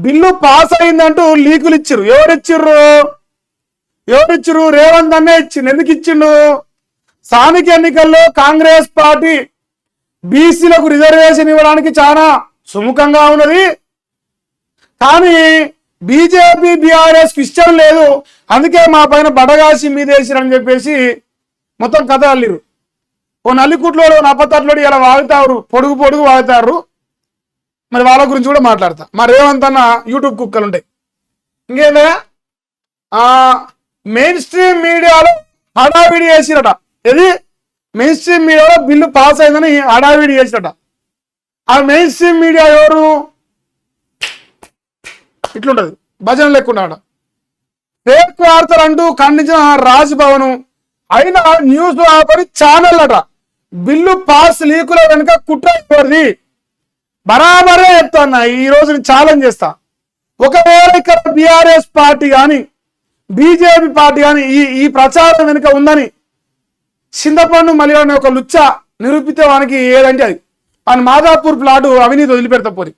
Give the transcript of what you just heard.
Bill pass అయిందంటూ లీకులు ఇచ్చిర్రు. ఎవరిచ్చిర్రు? రేవంత్ అన్నే ఇచ్చిండు. ఎందుకు ఇచ్చిండు? స్థానిక ఎన్నికల్లో కాంగ్రెస్ పార్టీ బీసీలకు రిజర్వేషన్ ఇవ్వడానికి చాలా సుముఖంగా ఉన్నది, కానీ బీజేపీ బీఆర్ఎస్ ఇష్టం లేదు, అందుకే మా పైన బడగాసి మీదేసిరని చెప్పేసి మొత్తం కథ అల్లిరు. ఓ నల్లికుట్లోడు నప్పతట్లోడు ఇలా వాగుతారు, పొడుగు వాగుతారు. మరి వాళ్ళ గురించి కూడా మాట్లాడతా. మా రేవంత్ అన్న యూట్యూబ్ కుక్కలు ఉంటాయి. ఇంకేందా మెయిన్ స్ట్రీమ్ మీడియాలో హడావిడి చేసిరట. ఇది మెయిన్ స్ట్రీమ్ మీడియాలో బిల్లు పాస్ అయిందని హడావిడి చేసిరట. ఆ మెయిన్ స్ట్రీమ్ మీడియా ఎవరు? ఇట్లుంటది, భజన లేకుండా ఫేక్ వార్తలు అంటూ ఖండించిన రాజ్భవన్. అయినా న్యూస్ ఆపని ఛానల్ అట. బిల్లు పాస్ లీకుల వెనుక కుట్ర ఎవరిది? బరాబరే చెప్తాన్నా. ఈ రోజు ఛాలెంజ్ చేస్తా. ఒకవేళ ఇక్కడ బీఆర్ఎస్ పార్టీ కానీ బీజేపీ పార్టీ కానీ ఈ ప్రచారం వెనుక ఉందని చింతపండు మళ్ళీ ఒక లుచ్చ నిరూపితే వానికి ఏదంటే అది. ఆయన మాదాపూర్ ప్లాటు అవినీతి వదిలిపెడతా పోరి.